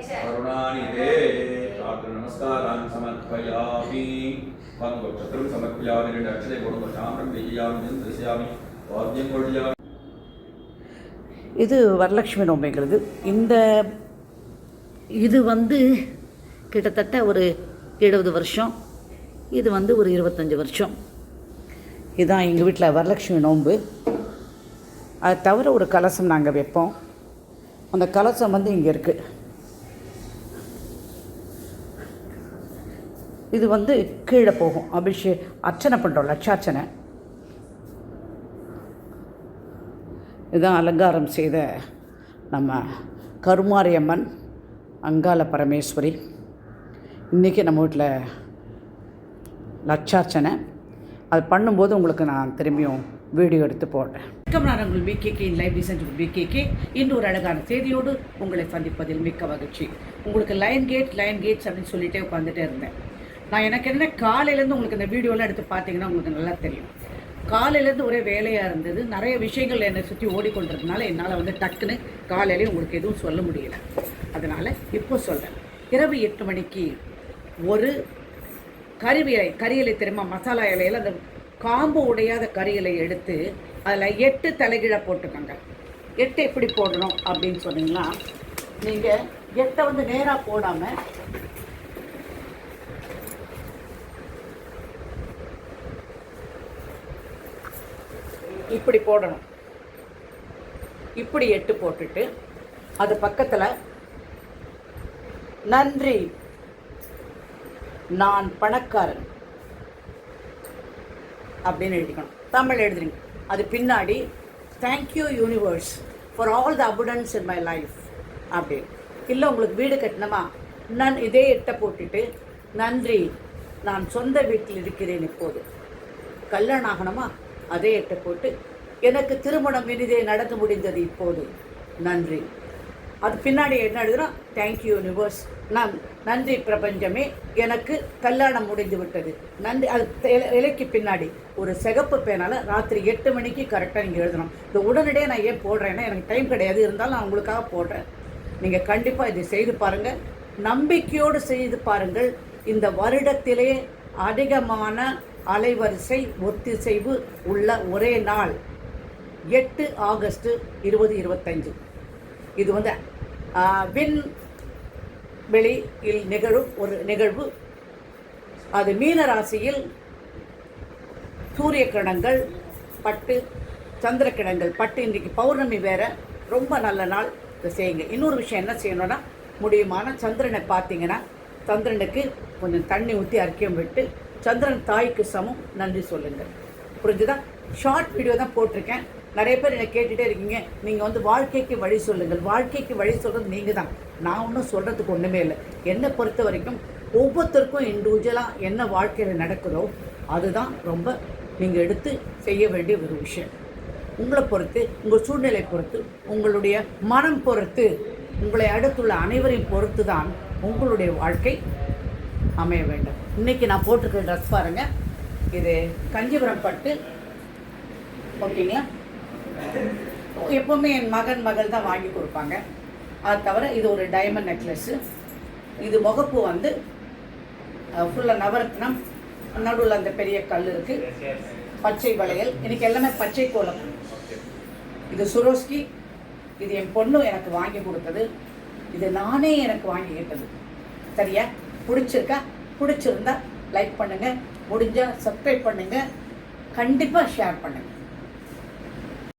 करुणानिधे नमस्कारान् समर्पयामि चतुर्ं समर्पयामि अक्षते गुणवशामं विजयामि दृश्यामि वाद्यं कोड्यामि. இது வரலட்சுமி நோம்பிங்கிறது. இது கிட்டத்தட்ட ஒரு 70 வருஷம், இது ஒரு 25 வருஷம். இதுதான் எங்கள் வீட்டில் வரலட்சுமி நோன்பு. அது தவிர ஒரு கலசம் நாங்கள் வைப்போம். அந்த கலசம் இங்கே இருக்குது. இது கீழே போகும். அர்ச்சனை பண்ணுறோம், லட்சார்ச்சனை. இதுதான் அலங்காரம் செய்த நம்ம கருமாரியம்மன், அங்காள பரமேஸ்வரி. இன்றைக்கி நம்ம வீட்டில் லட்சார்ச்சனை. அது பண்ணும்போது உங்களுக்கு நான் திரும்பியும் வீடியோ எடுத்து போடுறேன். வணக்கம், நான் உங்கள் பிகேகே லைவ் டிசைன் பிகேகே. இன்னொரு அழகான செய்தியோடு உங்களை சந்திப்பதில் மிக்க மகிழ்ச்சி. உங்களுக்கு லைன் கேட்ஸ் அப்படின்னு சொல்லிகிட்டே உட்காந்துட்டே இருந்தேன். நான் எனக்கு என்ன காலையிலேருந்து உங்களுக்கு இந்த வீடியோலாம் எடுத்து பார்த்தீங்கன்னா உங்களுக்கு நல்லா தெரியும். காலையிலேருந்து ஒரே வேலையாக இருந்தது. நிறைய விஷயங்கள் என்னை சுற்றி ஓடிக்கொண்டிருக்கனால என்னால் டக்குன்னு காலையிலே உங்களுக்கு எதுவும் சொல்ல முடியல. அதனால் இப்போ சொல்கிறேன். இரவு 8 மணிக்கு ஒரு கறி இலை தெரியுமா, மசாலா இலையில் அந்த காம்பு உடையாத கறி இலையை எடுத்து அதில் 8 தலைகீழ போட்டுக்கோங்க. 8 எப்படி போடணும் அப்படின்னு சொன்னீங்கன்னா, நீங்கள் 8 நேராக போடாமல் இப்படி போடணும். இப்படி 8 போட்டுட்டு அது பக்கத்தில் நன்றி, நான் பணக்காரன் அப்படின்னு எழுதிக்கணும். தமிழ் எழுதுறீங்க. அது பின்னாடி thank you universe for all the abundance in my life அப்படின்னு. இல்லை உங்களுக்கு வீடு கட்டணுமா, இதே 8 போட்டுட்டு நன்றி, நான் சொந்த வீட்டில் இருக்கிறேன் இப்போது. கல்யாணம் ஆகணுமா, அதே 8 போட்டு எனக்கு திருமணம் இனிதே நடந்து முடிந்தது இப்போது, நன்றி. அது பின்னாடி என்ன எழுதுனா, தேங்க்யூ யூனிவர்ஸ், நன்றி பிரபஞ்சமே, எனக்கு கல்யாணம் முடிந்து விட்டது, நன்றி. அது இலைக்கு பின்னாடி ஒரு சிகப்பு பேனால் ராத்திரி 8 மணிக்கு கரெக்டாக நீங்கள் எழுதணும். இந்த உடனடியே நான் ஏன் போடுறேன்னா, எனக்கு டைம் கிடையாது, இருந்தாலும் நான் உங்களுக்காக போடுறேன். நீங்கள் கண்டிப்பாக இதை செய்து பாருங்கள், நம்பிக்கையோடு செய்து பாருங்கள். இந்த வருடத்திலே அதிகமான அலைவரிசை ஒத்திசைவு உள்ள ஒரே நாள் 8 ஆகஸ்ட் 2025. இது விண்வெளியில் நிகழும் ஒரு நிகழ்வு. அது மீன ராசியில் சூரிய கிரணங்கள் பட்டு, சந்திர கிரணங்கள் பட்டு. இன்றைக்கு பௌர்ணமி வேறு, ரொம்ப நல்ல நாள். இதை செய்யுங்க. இன்னொரு விஷயம் என்ன செய்யணும்னா, முடியுமான சந்திரனை பார்த்தீங்கன்னா சந்திரனுக்கு கொஞ்சம் தண்ணி ஊற்றி அர்க்கியம் விட்டு, சந்திரன் தாய்க்கு சமம், நன்றி சொல்லுங்கள். புரிஞ்சுதா? ஷார்ட் வீடியோ தான் போட்டிருக்கேன். நிறைய பேர் என்னை கேட்டுகிட்டே இருக்கீங்க, நீங்கள் வாழ்க்கைக்கு வழி சொல்லுங்கள். வாழ்க்கைக்கு வழி சொல்கிறது நீங்கள் தான். நான் ஒன்றும் சொல்கிறதுக்கு ஒன்றுமே இல்லை. என்னை பொறுத்த வரைக்கும் ஒவ்வொருத்தருக்கும் இண்டிவிஜுவலாக என்ன வாழ்க்கையில் நடக்குதோ அதுதான் ரொம்ப நீங்கள் எடுத்து செய்ய வேண்டிய ஒரு விஷயம். உங்களை பொறுத்து, உங்கள் சூழ்நிலை பொறுத்து, உங்களுடைய மனம் பொறுத்து, உங்களை அடுத்துள்ள அனைவரையும் பொறுத்து தான் உங்களுடைய வாழ்க்கை அமைய வேண்டும். இன்றைக்கி நான் போட்டிருக்கிற ட்ரெஸ் பாருங்கள். இது கஞ்சிபுரம் பட்டு. ஓகேங்களா? எப்போவுமே என் மகள் தான் வாங்கி கொடுப்பாங்க. அது தவிர இது ஒரு டைமண்ட் நெக்லஸ்ஸு. இது முகப்பு ஃபுல்லாக நவரத்னம், நடுவில் அந்த பெரிய கல் இருக்குது. பச்சை வளையல். இன்றைக்கி எல்லாமே பச்சை கோலம். இது சுரோஸ்கி. இது என் பொண்ணு எனக்கு வாங்கி கொடுத்தது. இது நானே எனக்கு வாங்கிக்கிட்டது. சரியா? பிடிச்சிருக்கா? பிடிச்சிருந்தா லைக் பண்ணுங்கள், முடிஞ்சால் சப்ஸ்கிரைப் பண்ணுங்கள், கண்டிப்பாக ஷேர் பண்ணுங்கள்.